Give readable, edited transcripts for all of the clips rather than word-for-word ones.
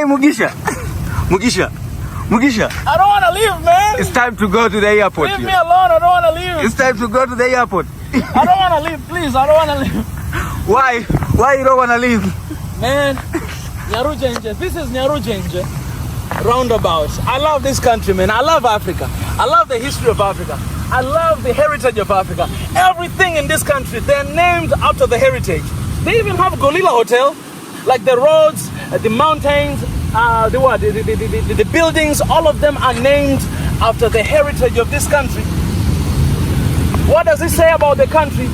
Hey, Mugisha. Mugisha. Mugisha. I don't want to leave, man. It's time to go to the airport. Leave me alone. I don't want to leave. It's time to go to the airport. I don't want to leave, please. I don't want to leave. Why? Why you don't want to leave? Man, Nyarujenje. This is Nyarujenje roundabout. I love this country, man. I love Africa. I love the history of Africa. I love the heritage of Africa. Everything in this country, they're named after the heritage. They even have Golila Hotel, like the roads, the mountains, the buildings, all of them are named after the heritage of this country. What does it say about the country?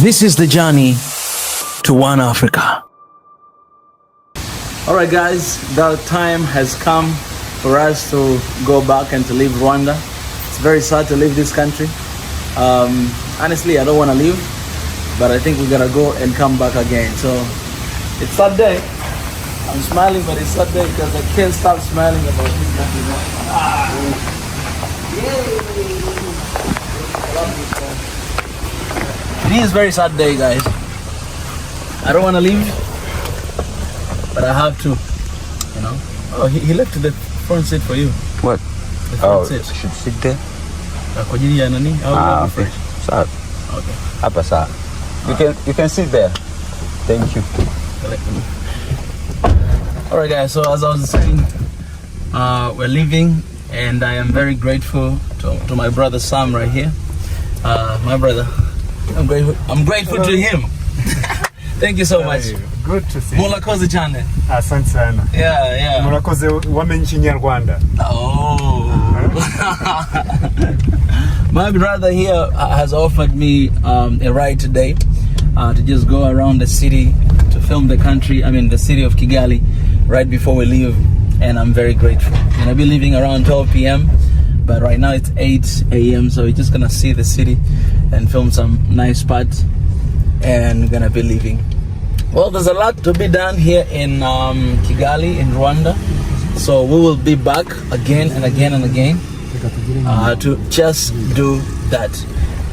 This is the journey to One Africa. All right, guys, the time has come for us to go back and to leave Rwanda. It's very sad to leave this country. Honestly, I don't want to leave, but I think we gotta go and come back again. So it's sad day. I'm smiling, but it's sad day because I can't stop smiling about this country. It is very sad day, guys. I don't want to leave, but I have to, you know. Oh, he left the front seat for you. What? The front seat. Should sit there. Kwa ajili ya nani? Okay. Sad. Okay. Hapa sad. You can sit there. Thank you. All right, guys. So as I was saying, we're leaving, and I am very grateful to my brother Sam right here. My brother. I'm grateful to him. Thank you so much. Good to see you. Murakoze cyane. Asante sana. Yeah. Murakoze wamenye Kinyarwanda. Oh. My brother here has offered me a ride today to just go around the city to film the city of Kigali right before we leave, and I'm very grateful. And I'll be leaving around 12 p.m. but right now it's 8 a.m. so we're just gonna see the city and film some nice spots and gonna be leaving. Well, there's a lot to be done here in Kigali in Rwanda, so we will be back again and again and again to just do that,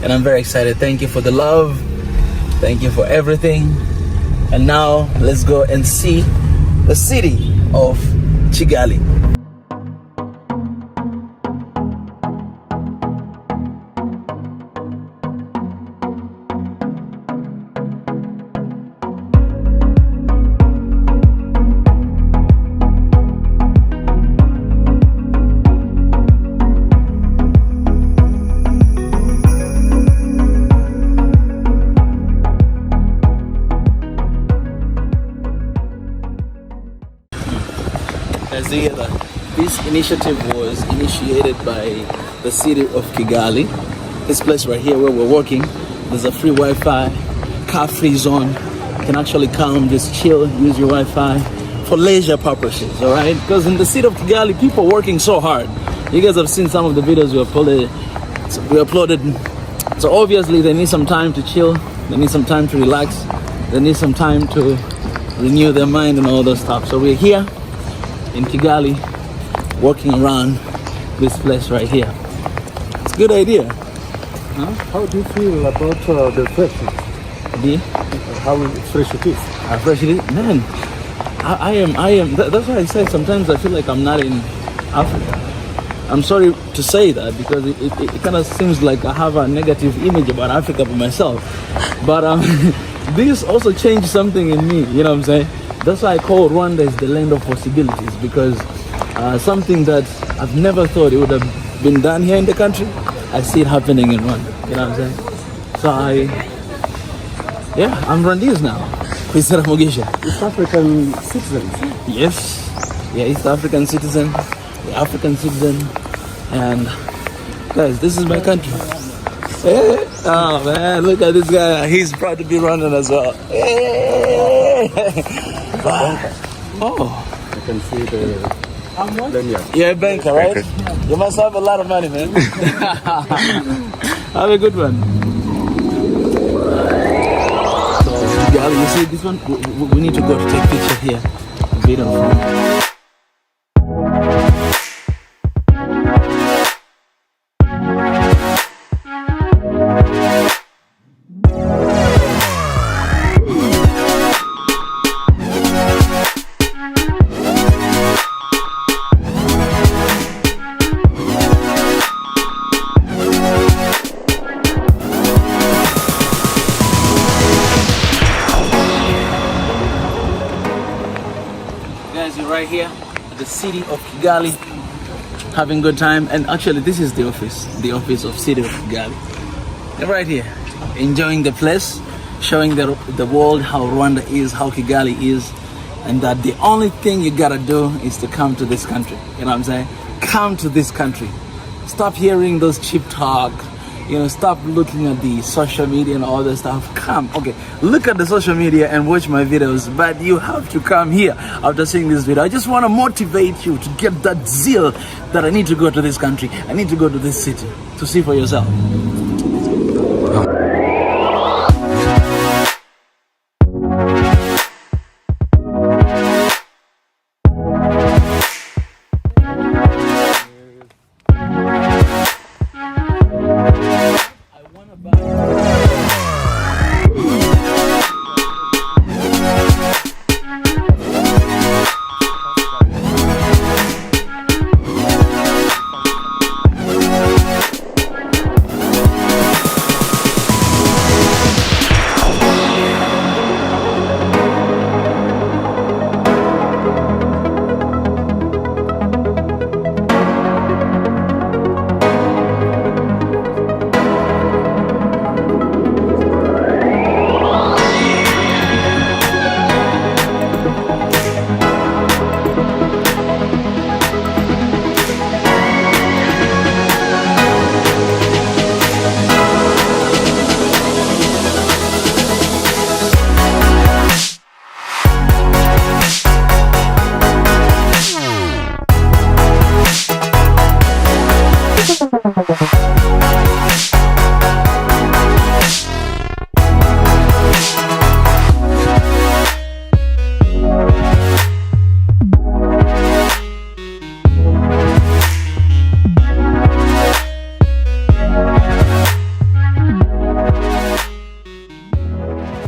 and I'm very excited. Thank you for the love, thank you for everything, and now let's go and see the city of Kigali. This initiative was initiated by the city of Kigali. This place right here where we're working, there's a free Wi-Fi, car-free zone. You can actually come, just chill, use your Wi-Fi for leisure purposes, all right? Because in the city of Kigali, people are working so hard. You guys have seen some of the videos we uploaded. So obviously they need some time to chill, they need some time to relax, they need some time to renew their mind and all those stuff. So we're here in Kigali, walking around this place right here. It's a good idea. Huh? How do you feel about the freshness? How fresh it is? Fresh it is? Man, I am. That's why I say sometimes I feel like I'm not in Africa. I'm sorry to say that because it kind of seems like I have a negative image about Africa for myself. But this also changed something in me, you know what I'm saying? That's why I call Rwanda is the land of possibilities, because something that I've never thought it would have been done here in the country, I see it happening in Rwanda. You know what I'm saying? So I'm Rwandese now. East African citizens. Yes. Yeah, East African citizen, the African citizen, and guys, this is my country. Hey. Oh man, look at this guy. He's proud to be Rwandan as well. Hey. Oh, you can see the you're a banker, right? You must have a lot of money, man. Have a good one. So, you see this one? We need to go to take a picture here. Video. city of Kigali, having good time. And actually, this is the office of city of Kigali. And right here, enjoying the place, showing the world how Rwanda is, how Kigali is, and that the only thing you gotta do is to come to this country. You know what I'm saying? Come to this country. Stop hearing those cheap talk. Stop looking at the social media and all that stuff. Come, okay, look at the social media and watch my videos, but you have to come here after seeing this video. I just want to motivate you to get that zeal that I need to go to this country. I need to go to this city to see for yourself.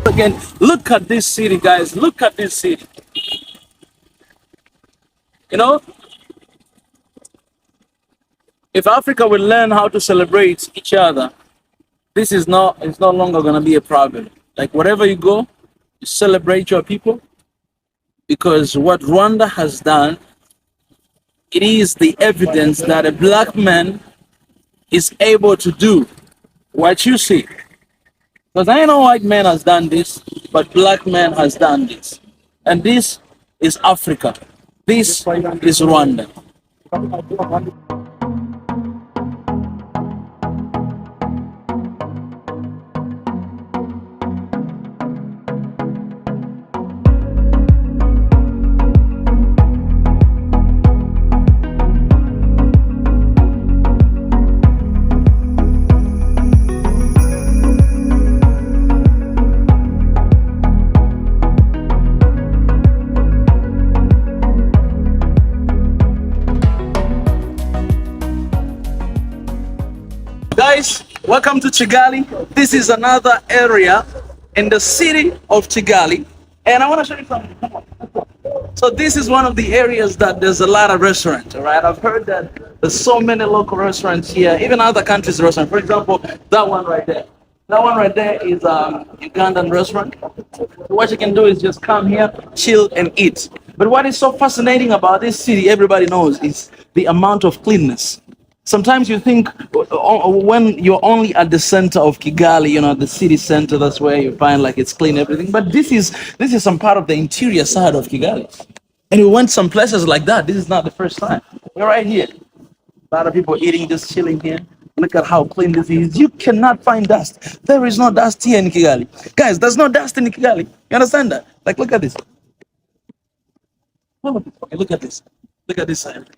Again, look at this city, guys. Look at this city. If Africa will learn how to celebrate each other, it's no longer gonna be a problem. Like wherever you go, you celebrate your people, because what Rwanda has done, it is the evidence that a black man is able to do what you see. Because I know white man has done this, but black man has done this. And this is Africa. This is Rwanda. Guys, welcome to Kigali. This is another area in the city of Kigali, and I want to show you something. Come on. So this is one of the areas that there's a lot of restaurants, all right? I've heard that there's so many local restaurants here, even other countries' restaurants. For example, that one right there. That one right there is a Ugandan restaurant. What you can do is just come here, chill, and eat. But what is so fascinating about this city, everybody knows, is the amount of cleanness. Sometimes you think when you're only at the center of Kigali, the city center, that's where you find like it's clean, everything. But this is some part of the interior side of Kigali. And we went some places like that. This is not the first time. We're right here. A lot of people eating, just chilling here. Look at how clean this is. You cannot find dust. There is no dust here in Kigali. Guys, there's no dust in Kigali. You understand that? Like, look at this. Okay, look at this. Look at this side.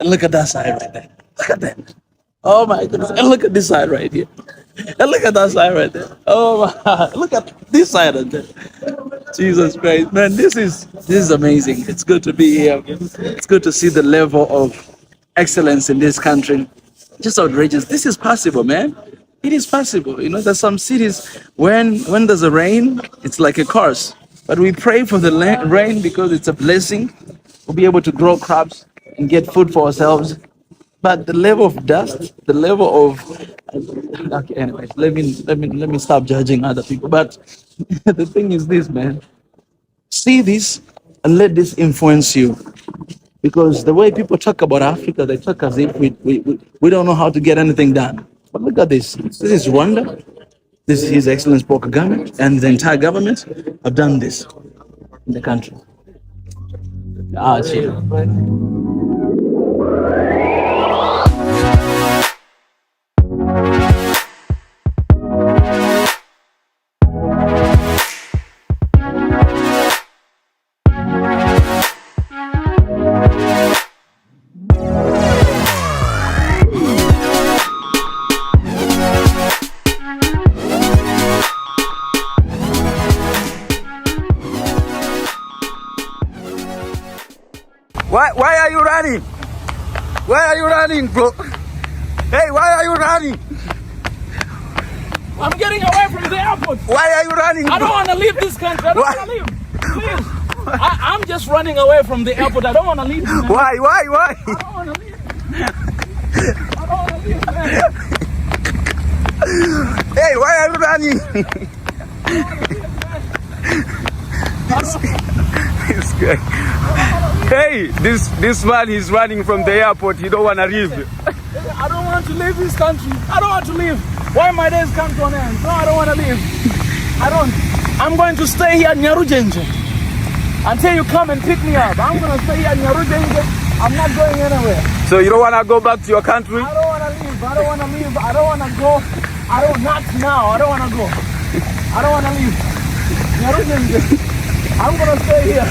And look at that side right there. Look at that. Oh my goodness. And look at this side right here. And look at that side right there. Oh my. Look at this side right there. Jesus Christ. Man, this is amazing. It's good to be here. It's good to see the level of excellence in this country. Just outrageous. This is possible, man. It is possible. There's some cities when there's a rain, it's like a curse. But we pray for the rain because it's a blessing. We'll be able to grow crops and get food for ourselves. But the level of dust, the level of okay, anyways, let me stop judging other people. But the thing is this, man. See this? and let this influence you. Because the way people talk about Africa, they talk as if we don't know how to get anything done. But look at this. This is Rwanda. This is His Excellency Paul Kagame and the entire government have done this in the country. Chill. Why are you running? Why are you running, bro? Hey, why are you running? I'm getting away from the airport. Why are you running, bro? I don't want to leave this country. I don't want to leave. Please. I'm just running away from the airport. I don't want to leave. Man. Why? I don't want to leave. I don't want to leave, man. Hey, why are you running? This guy. Hey, this man is running from the airport. You don't want to leave. I don't want to leave this country. I don't want to leave. Why my days come to an end? No, I don't want to leave. I'm going to stay here in Nyarujenje until you come and pick me up. I'm going to stay here in Nyarujenje. I'm not going anywhere. So you don't want to go back to your country? I don't want to leave. I don't want to leave. I don't want to go. Not now. I don't want to go. I don't want to leave. Nyarujenje. I'm going to stay here.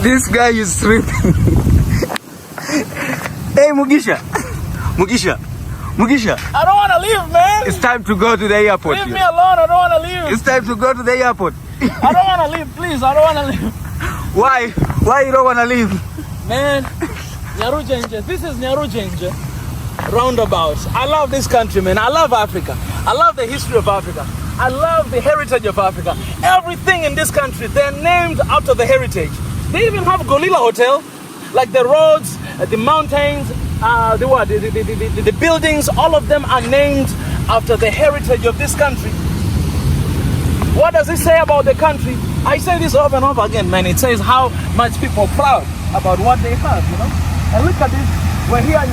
This guy is tripping. Hey, Mugisha. I don't want to leave, man. It's time to go to the airport. Leave me alone. I don't want to leave. It's time to go to the airport. I don't want to leave, please. I don't want to leave. Why? Why you don't want to leave? Man, Nyarujenje. This is Nyarujenje. Roundabouts. I love this country, man. I love Africa. I love the history of Africa. I love the heritage of Africa. Everything in this country, they're named after the heritage. They even have Golila Hotel, like the roads, the mountains, the buildings, all of them are named after the heritage of this country. What does it say about the country? I say this over and over again, man. It says how much people are proud about what they have, you know? And look at this. We're here in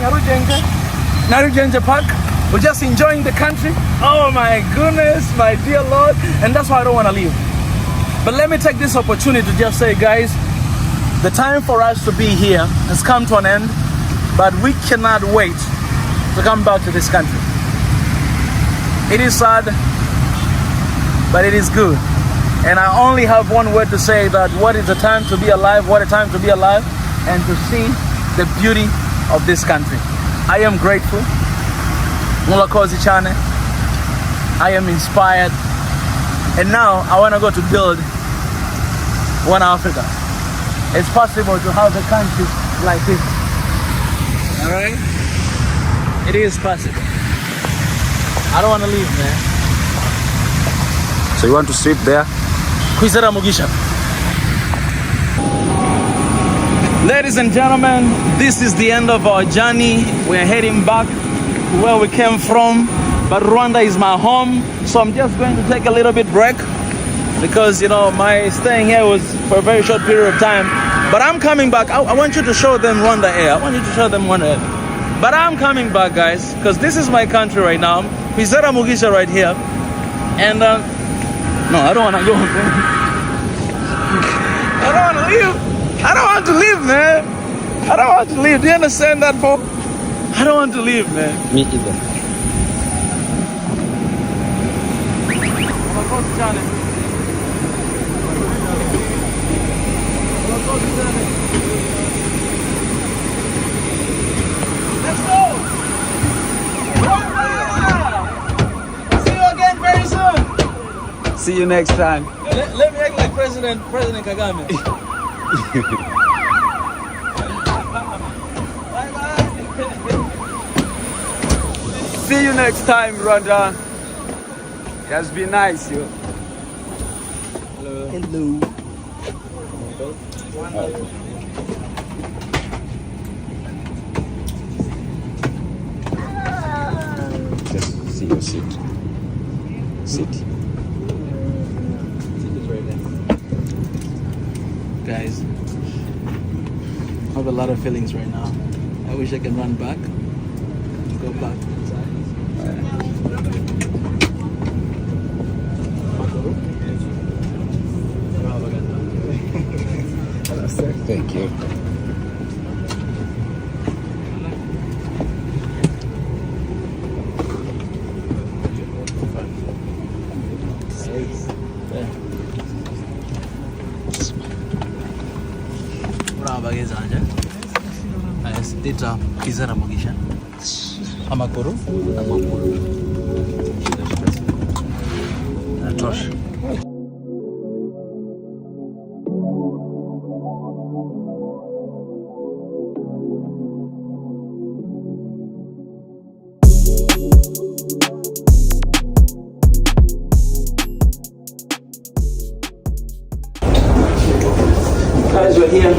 Nyarujenje Park. We're just enjoying the country. Oh my goodness, my dear Lord. And that's why I don't want to leave. But let me take this opportunity to just say, guys, the time for us to be here has come to an end, but we cannot wait to come back to this country. It is sad, but it is good. And I only have one word to say, that what is the time to be alive, what a time to be alive, and to see the beauty of this country. I am grateful. Mulakozi Chane. I am inspired. And now I want to go to build one Africa. It's possible to have a country like this. Alright? It is possible. I don't want to leave, man. So you want to sleep there? Kwizera Mugisha. Ladies and gentlemen, this is the end of our journey. We're heading back to where we came from. But Rwanda is my home. So I'm just going to take a little bit break, because, you know, my staying here was for a very short period of time. But I'm coming back. I want you to show them Rwanda Air. I want you to show them Rwanda Air. But I'm coming back, guys, because this is my country right now. Kwizera Mugisha right here. And, no, I don't want to go. I don't want to leave. I don't want to leave, man. I don't want to leave. Do you understand that, Paul? I don't want to leave, man. Me either. Let's go! See you again very soon. See you next time. Let me act like President Kagame. See you next time, Rwanda. It has been nice, you. Hello. Just see your seat. Sit. Right there. guys. I have a lot of feelings right now. I wish I can run back. Go back inside. Thank you. Dita Kizara Mugisha Amakuru Natosha. Guys, we're here in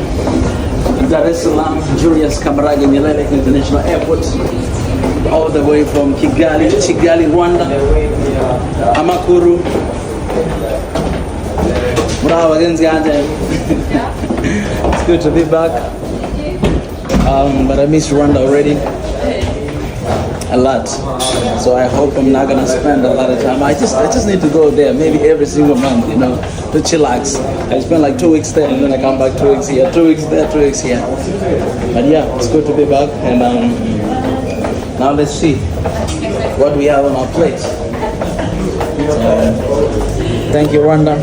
Dar es Salaam, Julius Kambarage Nyerere International Airport, all the way from Kigali, Rwanda, Amakuru. Bravo, against It's good to be back, but I miss Rwanda already a lot. So I hope I'm not gonna spend a lot of time. I just need to go there, maybe every single month, you know, to chillax. I spend like 2 weeks there, and then I come back 2 weeks here, 2 weeks there, 2 weeks here. But yeah, it's good to be back, and now let's see what we have on our plate. So, thank you, Rwanda.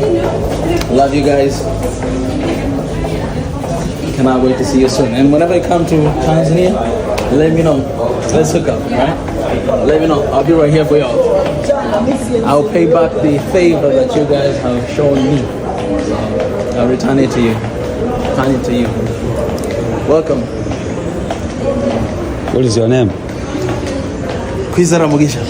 Love you guys. Cannot wait to see you soon. And whenever you come to Tanzania, let me know. Let's hook up, right? Let me know. I'll be right here for y'all. I'll pay back the favor that you guys have shown me. So I'll return it to you. Return it to you. Welcome. What is your name? Kwizera Mugisha.